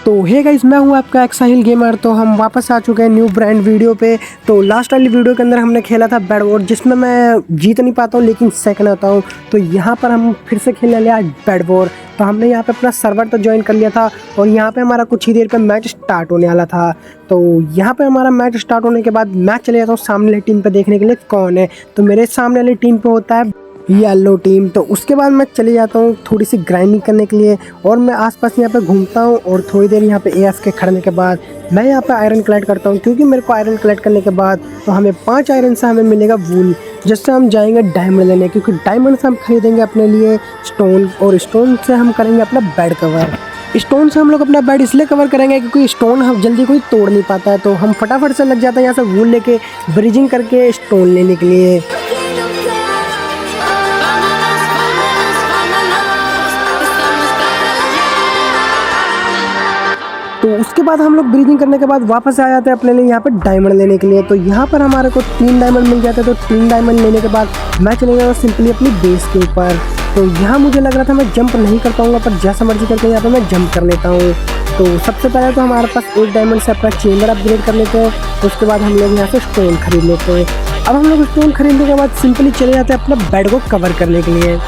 तो hey guys, मैं हूँ आपका एक्साइल गेमर। तो हम वापस आ चुके हैं न्यू ब्रांड वीडियो पे। तो लास्ट वाली वीडियो के अंदर हमने खेला था बेड वॉर, जिसमें मैं जीत नहीं पाता हूँ लेकिन सेकंड आता हूँ। तो यहाँ पर हम फिर से खेलने लिया बेड वॉर। तो हमने यहाँ पे अपना सर्वर तो ज्वाइन कर लिया था और यहाँ पे हमारा कुछ ही देर पे मैच स्टार्ट होने वाला था। तो यहाँ पे हमारा मैच स्टार्ट होने के बाद मैं चले जाता हूँ सामने वाली टीम पे देखने के लिए कौन है। तो मेरे सामने वाली टीम पे होता है येलो टीम। तो उसके बाद मैं चले जाता हूँ थोड़ी सी ग्राइंडिंग करने के लिए और मैं आसपास यहाँ पे घूमता हूँ और थोड़ी देर यहाँ पे एएफ के खड़ने के बाद मैं यहाँ पे आयरन कलेक्ट करता हूँ, क्योंकि मेरे को आयरन कलेक्ट करने के बाद तो हमें 5 आयरन से हमें मिलेगा वूल, जिससे हम जाएंगे डायमंड लेने, क्योंकि डायमंड से हम खरीदेंगे अपने लिए स्टोन और स्टोन से हम करेंगे अपना बेड कवर। स्टोन से हम लोग अपना बेड इसलिए कवर करेंगे क्योंकि स्टोन हम जल्दी कोई तोड़ नहीं पाता है। तो हम फटाफट से लग जाते हैं यहाँ से वूल लेके ब्रिजिंग करके स्टोन लेने के लिए। तो उसके बाद हम लोग ब्रीदिंग करने के बाद वापस आ जाते हैं अपने लिए यहाँ पे डायमंड लेने के लिए। तो यहाँ पर हमारे को 3 डायमंड मिल जाते हैं। तो 3 डायमंड लेने के बाद मैं चले जाऊँ सिंपली अपनी बेस के ऊपर। तो यहाँ मुझे लग रहा था मैं जंप नहीं कर पाऊँगा, पर जैसा मर्जी करके यहाँ पे मैं जंप कर लेता हूँ। तो सबसे पहले तो हमारे पास 1 डायमंड से अपना चेम्बर अपग्रेड कर लेते हैं। उसके बाद हम लोग यहाँ से स्टोन खरीद लेते हैं। अब हम लोग स्टोन खरीदने के बाद सिंपली चले जाते हैं अपना बेड को कवर करने के लिए।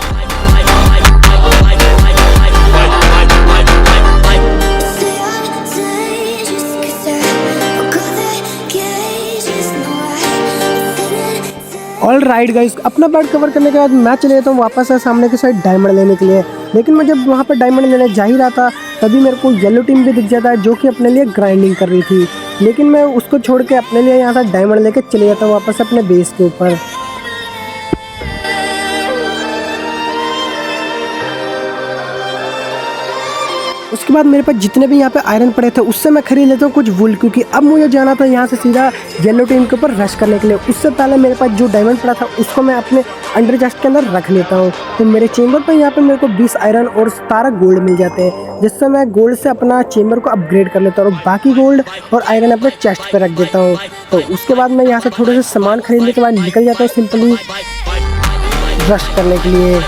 ऑल राइट गाइस, अपना बेड कवर करने के बाद मैं चले जाता हूँ वापस से सामने की साइड डायमंड लेने के लिए। लेकिन मैं जब वहाँ पर डायमंड लेने जा ही रहा था तभी मेरे को येलो टीम भी दिख जाता है, जो कि अपने लिए ग्राइंडिंग कर रही थी। लेकिन मैं उसको छोड़ के अपने लिए यहाँ से डायमंड लेके चले जाता हूँ वापस अपने बेस के ऊपर। उसके बाद मेरे पास जितने भी यहाँ पे आयरन पड़े थे उससे मैं खरीद लेता हूँ कुछ वुल, क्योंकि अब मुझे जाना था यहाँ से सीधा येलो टीम के ऊपर रश करने के लिए। उससे पहले मेरे पास जो डायमंड पड़ा था उसको मैं अपने अंडर चेस्ट के अंदर रख लेता हूँ। तो मेरे चेम्बर पर यहाँ पे मेरे को 20 आयरन और 17 गोल्ड मिल जाते हैं, जिससे मैं गोल्ड से अपना चेम्बर को अपग्रेड कर लेता हूँ और बाकी गोल्ड और आयरन अपने चेस्ट पर रख देता हूँ। तो उसके बाद मैं यहाँ से थोड़े से सामान खरीदने के बाद निकल जाता हूँ सिंपली रश करने के लिए।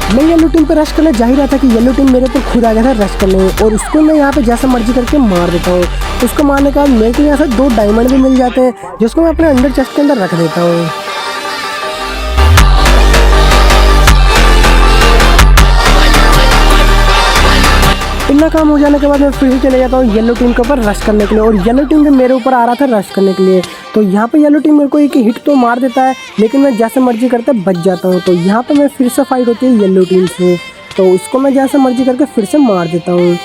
मैं येलो टीम पे रश करने जा ही रहा था कि येलो टीम मेरे ऊपर खुद आ गया था रश करने में, और उसको मैं यहाँ पे जैसा मर्जी करके मार देता हूँ। उसको मारने के बाद मेरे को यहाँ से 2 डायमंड भी मिल जाते हैं, जिसको मैं अपने अंडर चेस्ट के अंदर रख देता हूँ। इतना काम हो जाने के बाद मैं फिर से चले जाता हूँ येलो टीम के ऊपर रश करने के लिए, और येलो टीम भी मेरे ऊपर आ रहा था रश करने के लिए। तो यहाँ पे येलो टीम मेरे को एक हिट तो मार देता है, लेकिन मैं जैसे मर्जी करते बच जाता हूँ। तो यहाँ पे मैं फिर से फाइट होती है येलो टीम से, तो इसको मैं जैसे मर्जी करके फिर से मार देता हूँ।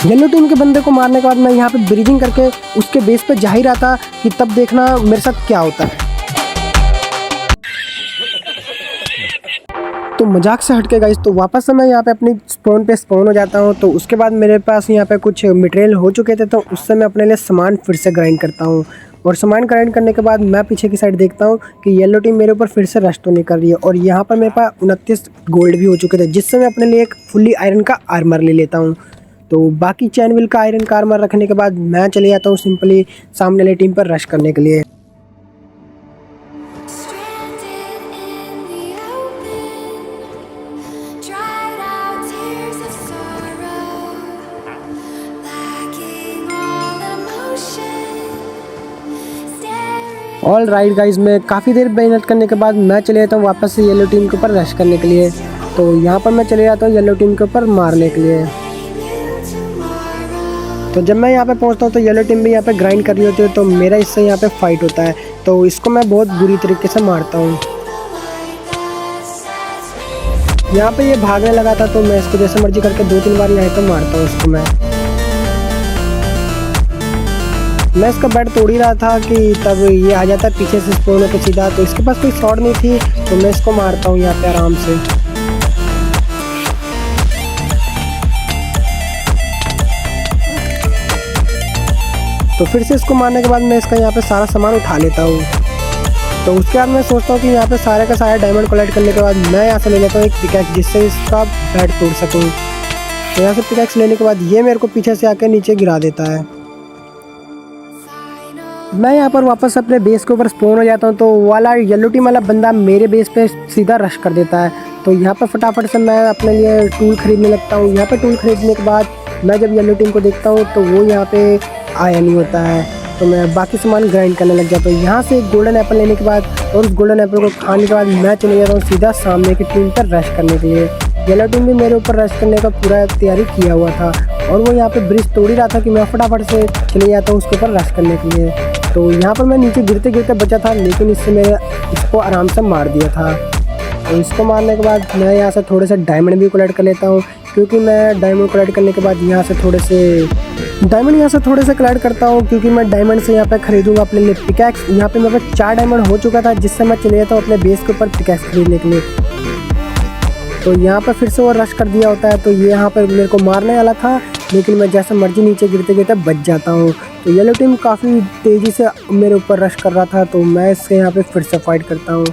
येलो टीम के बंदे को मारने के बाद मैं यहाँ पे ब्रीदिंग करके उसके बेस पे जा ही रहा था कि तब देखना मेरे साथ क्या होता है। तो मजाक से हट के गाइस, तो वापस से मैं यहाँ पे अपनी स्पॉन पे स्पॉन हो जाता हूँ। तो उसके बाद मेरे पास यहाँ पे कुछ मटेरियल हो चुके थे, तो उससे मैं अपने लिए सामान फिर से ग्राइंड करता हूँ। और सामान ग्राइंड करने के बाद मैं पीछे की साइड देखता हूँ कि येलो टीम मेरे ऊपर फिर से रश तो नहीं कर रही है। और यहाँ पर मेरे पास 29 गोल्ड भी हो चुके थे, जिससे मैं अपने लिए एक फुल्ली आयरन का आर्मर ले लेता हूँ। तो बाकी चैन व्हील का आयरन का आर्मर रखने के बाद मैं चले जाता हूँ सिंपली सामने वाली टीम पर रश करने के लिए। ऑल राइट गाइज, मैं काफ़ी देर मेहनत करने के बाद मैं चले जाता हूँ वापस से येलो टीम के ऊपर रश करने के लिए। तो यहाँ पर मैं चले जाता हूँ येलो टीम के ऊपर मारने के लिए। तो जब मैं यहाँ पे पहुँचता हूँ तो येलो टीम भी यहाँ पे ग्राइंड कर रही होती है, तो मेरा इससे यहाँ पे फाइट होता है। तो इसको मैं बहुत बुरी तरीके से मारता हूँ। यहाँ पे ये भागने लगा था, तो मैं इसको जैसे मर्जी करके 2-3 बार यहाँ पे मारता हूँ इसको। मैं इसका बेड तोड़ ही रहा था कि तब ये आ जाता है पीछे से स्पॉन होकर सीधा। तो इसके पास कोई शॉट नहीं थी, तो मैं इसको मारता हूँ यहाँ पे आराम से। तो फिर से इसको मारने के बाद मैं इसका यहाँ पे सारा सामान उठा लेता हूँ। तो उसके बाद मैं सोचता हूँ कि यहाँ पे सारे का सारा डायमंड कलेक्ट करने के बाद मैं यहाँ से ले लेता हूँ एक पिकैक्स, जिससे इसका बेड तोड़ सकूँ। तो यहाँ से पिकैक्स लेने के बाद ये मेरे को पीछे से आकर नीचे गिरा देता है। मैं यहाँ पर वापस अपने बेस के ऊपर स्पॉन हो जाता हूँ। तो वाला येलो टीम वाला बंदा मेरे बेस पे सीधा रश कर देता है। तो यहाँ पर फटाफट से मैं अपने लिए टूल खरीदने लगता हूँ। यहाँ पर टूल खरीदने के बाद मैं जब येलो टीम को देखता हूँ तो वो यहाँ पे आया नहीं होता है, तो मैं बाकी सामान ग्राइंड करने लग जाता हूँ। यहाँ से एक गोल्डन एप्पल लेने के बाद और उस गोल्डन एप्पल को खाने के बाद मैं चले जाता हूँ सीधा सामने की टीम पर रश करने के लिए। येलो टीम भी मेरे ऊपर रश करने का पूरा तैयारी किया हुआ था और वो यहाँ पे ब्रिज तोड़ ही रहा था कि मैं फटाफट से चले जाता हूँ उसके ऊपर रश करने के लिए। तो यहाँ पर मैं नीचे गिरते गिरते बचा था, लेकिन इससे मैंने इसको आराम से मार दिया था। तो इसको मारने के बाद मैं यहाँ से थोड़े से डायमंड भी कलेक्ट कर लेता हूँ, क्योंकि मैं डायमंड कलेक्ट करने के बाद यहाँ से थोड़े से कलेक्ट करता हूँ, क्योंकि मैं डायमंड से यहाँ पे खरीदूंगा अपने लिए पिकैक्स। यहाँ पे मेरे पास 4 डायमंड हो चुका था, जिससे मैं चले जाता हूँ अपने बेस के ऊपर पिकैक्स खरीदने के लिए। तो यहाँ पर फिर से वो रश कर दिया होता है, तो ये यहाँ पर मेरे को मारने वाला था, लेकिन मैं जैसे मर्जी नीचे गिरते गिरते बच जाता हूँ। तो येलो टीम काफ़ी तेज़ी से मेरे ऊपर रश कर रहा था, तो मैं इससे यहाँ पे फिर से फाइट करता हूँ।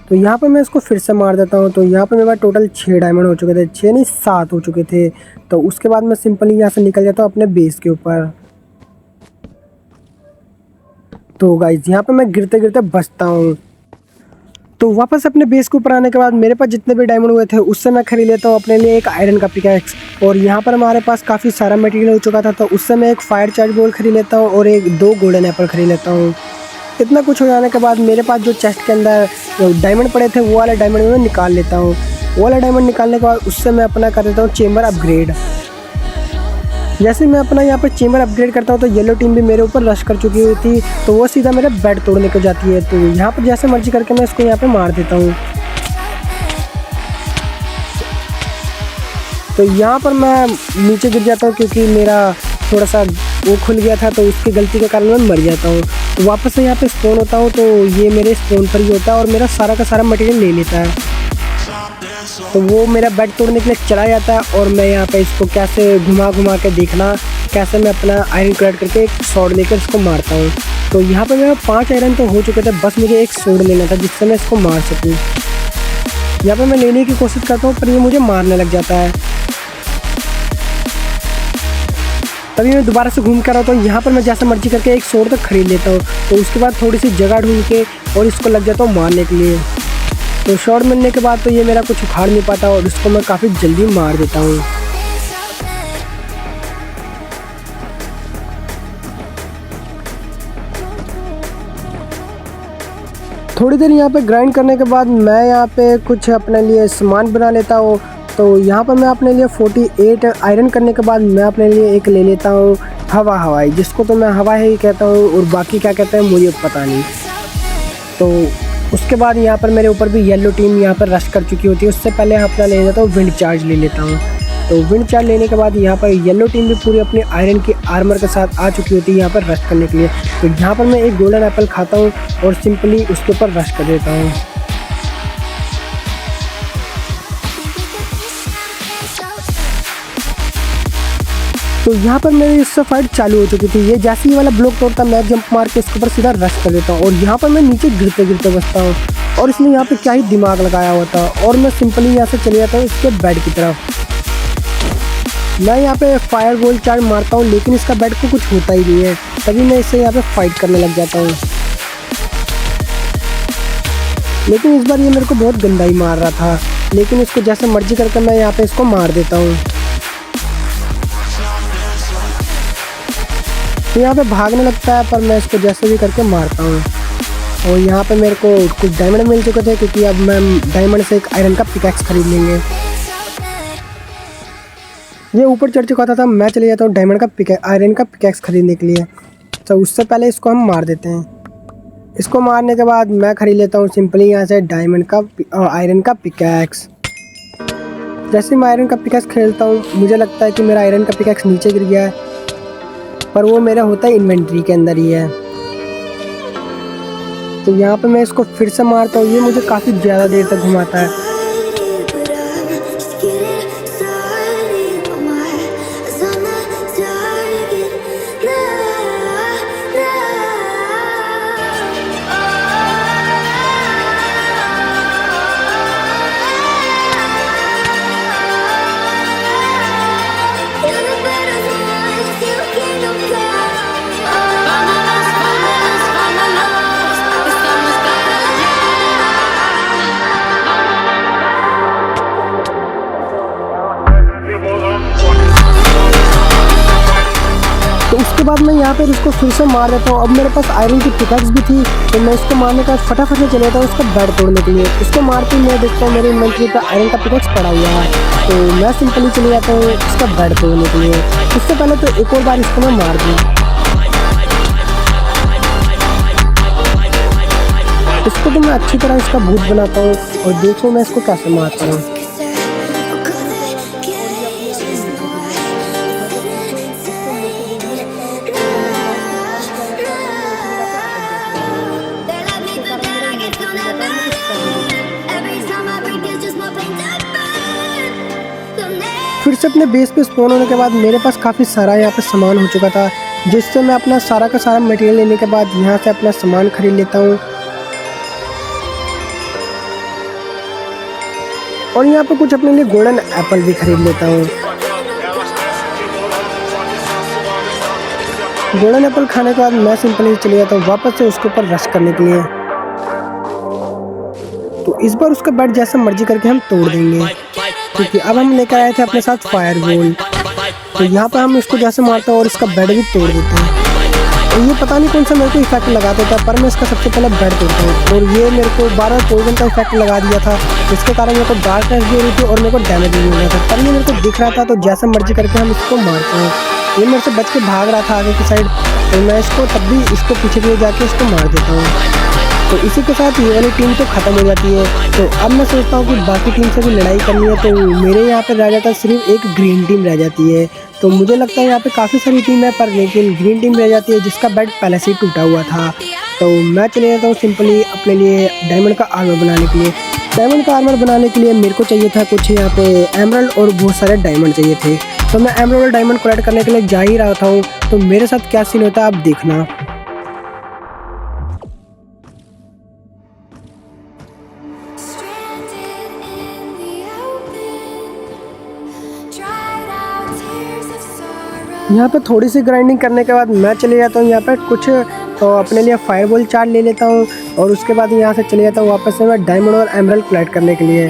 तो यहाँ पे मैं इसको फिर से मार देता हूँ। तो यहाँ पे मेरे पास टोटल 6 डायमंड हो चुके थे, 6 नहीं 7 हो चुके थे। तो उसके बाद मैं सिंपली यहाँ से निकल जाता हूँ अपने बेस के ऊपर। तो गाइज यहाँ पे मैं गिरते गिरते बचता हूँ। तो वापस अपने बेस के ऊपर आने के बाद मेरे पास जितने भी डायमंड हुए थे उससे मैं खरीद लेता हूँ अपने लिए एक आयरन का पिकैक्स। और यहाँ पर हमारे पास काफ़ी सारा मटेरियल हो चुका था, तो उससे मैं एक फायर चार्ज बॉल खरीद लेता हूँ और 2 गोल्डन एप्पल खरीद लेता हूँ। इतना कुछ हो जाने के बाद मेरे पास जो चेस्ट के अंदर डायमंड पड़े थे वो वाला डायमंड मैं निकाल लेता हूँ। वो वाला डायमंड निकालने के बाद उससे मैं अपना कर देता हूँ चेम्बर अपग्रेड। जैसे मैं अपना यहाँ पर चेम्बर अपग्रेड करता हूँ तो येलो टीम भी मेरे ऊपर रश कर चुकी हुई थी, तो वो सीधा मेरा बेड तोड़ने को जाती है। तो यहाँ पर जैसे मर्जी करके मैं इसको यहाँ पे मार देता हूँ। तो यहाँ पर मैं नीचे गिर जाता हूँ, क्योंकि मेरा थोड़ा सा वो खुल गया था, तो उसकी गलती के कारण मैं मर जाता हूँ। तो वापस से यहाँ पे स्पॉन होता हूँ, तो ये मेरे स्पॉन पर ही होता है और मेरा सारा का सारा मटेरियल ले लेता है। तो वो मेरा बेड तोड़ने के लिए चला जाता है और मैं यहाँ पे इसको कैसे घुमा घुमा के देखना कैसे मैं अपना आयरन कलेक्ट करके एक स्वॉर्ड लेकर इसको मारता हूँ। तो यहाँ पे मेरा 5 आयरन तो हो चुके थे, बस मुझे एक स्वॉर्ड लेना था जिससे मैं इसको मार सकूँ। यहाँ पे मैं लेने की कोशिश करता हूँ पर ये मुझे मारने लग जाता है। तभी मैं दोबारा से घूम कर आता हूँ। यहाँ पर मैं जैसा मर्जी करके एक स्वॉर्ड तक खरीद लेता हूँ। तो उसके बाद थोड़ी सी जगह ढूंढ के और इसको लग जाता हूँ मारने के लिए। तो शॉट मिलने के बाद तो ये मेरा कुछ उखाड़ नहीं पाता और इसको मैं काफ़ी जल्दी मार देता हूँ। थोड़ी देर यहाँ पे ग्राइंड करने के बाद मैं यहाँ पे कुछ अपने लिए सामान बना लेता हूँ। तो यहाँ पर मैं अपने लिए 48 आयरन करने के बाद मैं अपने लिए एक ले लेता हूँ हवाई, जिसको तो मैं हवा ही कहता हूँ और बाकी क्या कहते हैं मुझे पता नहीं। तो उसके बाद यहाँ पर मेरे ऊपर भी येलो टीम यहाँ पर रश कर चुकी होती है। उससे पहले अपना ले लेता हूँ विंड चार्ज ले लेता हूँ। तो विंड चार्ज लेने के बाद यहाँ पर येलो टीम भी पूरी अपनी आयरन की आर्मर के साथ आ चुकी होती है यहाँ पर रश करने के लिए। तो यहाँ पर मैं एक गोल्डन एप्पल खाता हूँ और सिंपली उसके ऊपर रश कर देता हूँ। तो यहाँ पर मेरी इससे फाइट चालू हो चुकी थी। ये जैसे ही वाला ब्लॉक तोड़ता मैं जंप मार के इसके ऊपर सीधा रश कर देता हूँ और यहाँ पर मैं नीचे गिरते गिरते बचता हूँ। और इसने यहाँ पे क्या ही दिमाग लगाया हुआ था और मैं सिंपली यहाँ से चले जाता हूँ इसके बेड की तरफ। मैं यहाँ पे फायर बॉल चार्ज मारता हूँ, लेकिन इसका बेड को कुछ होता ही नहीं है। तभी मैं इससे यहाँ पे फाइट करने लग जाता हूँ, लेकिन इस बार ये मेरे को बहुत गंदा ही मार रहा था। लेकिन इसको जैसे मर्जी करके मैं यहाँ पे इसको मार देता हूँ। तो यहाँ पे भागने लगता है पर मैं इसको जैसे भी करके मारता हूँ। और यहाँ पे मेरे को कुछ डायमंड मिल चुके थे, क्योंकि अब मैं डायमंड से एक आयरन का पिकैक्स खरीद लेंगे। ये ऊपर चढ़ चुका था, मैं चले जाता हूँ डायमंड का आयरन का पिकैक्स खरीदने के लिए। तो उससे पहले इसको हम मार देते हैं। इसको मारने के बाद मैं खरीद लेता हूँ सिंपली यहाँ से डायमंड का आयरन का पिकैक्स। जैसे मैं आयरन का पिकैक्स खरीदता हूँ मुझे लगता है कि मेरा आयरन का पिकैक्स नीचे गिर गया है, पर वो मेरा होता है इन्वेंट्री के अंदर ही है। तो यहाँ पे मैं इसको फिर से मारता हूँ। ये मुझे काफ़ी ज़्यादा देर तक घुमाता है। यहाँ पर इसको फिर से मार देता हूँ। अब मेरे पास आयरन की पिकैक्स भी थी, तो मैं इसको मारने का फटाफट से चले जाता हूँ इसका बेड तोड़ने के लिए। इसको मारते ही मैं देखता हूँ मेरी इन्वेंटरी पर आयरन का पिकैक्स पड़ा हुआ है, तो मैं सिंपली चले जाता हूँ इसका बेड तोड़ने के लिए। उससे पहले तो एक और बार इसको मैं मार दूँ। इसको तो मैं अच्छी तरह इसका भूत बनाता हूँ और देखो मैं इसको कैसे मारता हूँ। फिर से अपने बेस पे स्पॉन होने के बाद मेरे पास काफ़ी सारा यहाँ पे सामान हो चुका था, जिससे मैं अपना सारा का सारा मटेरियल लेने के बाद यहाँ से अपना सामान खरीद लेता हूँ। और यहाँ पे कुछ अपने लिए गोल्डन एप्पल भी खरीद लेता हूँ। गोल्डन एप्पल खाने के बाद मैं सिंपली चले जाता हूँ वापस से उसके ऊपर रश करने के लिए। तो इस बार उसका बेड जैसा मर्जी करके हम तोड़ देंगे, क्योंकि अब हम लेकर आए थे अपने साथ फायरबॉल। तो यहाँ पर हम इसको जैसे मारते हैं और इसका बेड भी तोड़ देते हैं। तो ये पता नहीं कौन सा मेरे को इफेक्ट लगा देता है, पर मैं इसका सबसे पहले बेड तोड़ता हूँ। और ये मेरे को 12 पॉइजन का इफेक्ट लगा दिया था, जिसके कारण मेरे को डार्कनेस भी हो रही थी और मेरे को डैमेज भी हो रहा था। पर ये मेरे को दिख रहा था, तो जैसे मर्जी करके हम इसको मारते हैं। ये मेरे से बच के भाग रहा था आगे की साइड, तो मैं इसको तब भी इसको पीछे पीछे जाके इसको मार देता हूँ। तो इसी के साथ ये वाली टीम तो ख़त्म हो जाती है। तो अब मैं सोचता हूँ कि बाकी टीम से भी लड़ाई करनी है, तो मेरे यहाँ पर रह जाता है सिर्फ एक ग्रीन टीम रह जाती है। तो मुझे लगता है यहाँ पे काफ़ी सारी टीम है, पर लेकिन ग्रीन टीम रह जाती है जिसका बेड पहले से ही टूटा हुआ था। तो मैं चले जाता हूँ सिंपली अपने लिए डायमंड का आर्मर बनाने के लिए। डायमंड का आर्मर बनाने के लिए मेरे को चाहिए था कुछ यहाँ पे एमराल्ड और बहुत सारे डायमंड चाहिए थे। तो मैं एमराल्ड और डायमंड कलेक्ट करने के लिए जा ही रहा था। तो मेरे साथ क्या सीन होता है आप देखना। यहाँ पे थोड़ी सी ग्राइंडिंग करने के बाद मैं चले जाता हूँ यहाँ पे कुछ तो अपने लिए फायरबॉल चार्ट ले लेता हूँ, और उसके बाद यहाँ से चले जाता हूँ वापस से मैं डायमंड और एमराल्ड कलेक्ट करने के लिए।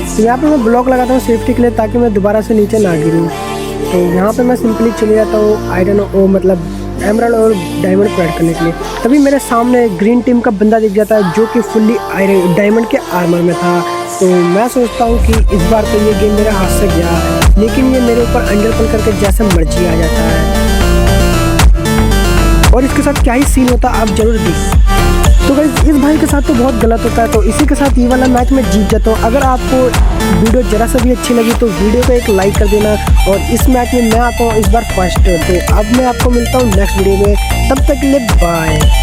तो यहाँ पे मैं ब्लॉक लगाता हूँ सेफ्टी के लिए, ताकि मैं दोबारा से नीचे ना गिरूँ। तो यहाँ पे मैं सिंपली चले जाता हूँ आयरन और मतलब एमराल्ड और डायमंड कलेक्ट करने के लिए। तभी मेरे सामने ग्रीन टीम का बंदा दिख जाता है, जो कि फुल्ली आयरन डायमंड के आर्मर में था। तो मैं सोचता हूँ कि इस बार तो ये गेम मेरे हाथ से गया, लेकिन ये मेरे ऊपर अंडरपल करके जैसे मर्जी आ जाता है। और इसके साथ क्या ही सीन होता है आप जरूर देख। तो गाइस इस भाई के साथ तो बहुत गलत होता है। तो इसी के साथ ये वाला मैच मैं जीत जाता हूँ। अगर आपको वीडियो जरा सा भी अच्छी लगी तो वीडियो को एक लाइक कर देना। और इस मैच में मैं आता हूँ इस बार फर्स्ट। तो अब मैं आपको मिलता हूँ नेक्स्ट वीडियो में, तब तक के लिए बाय।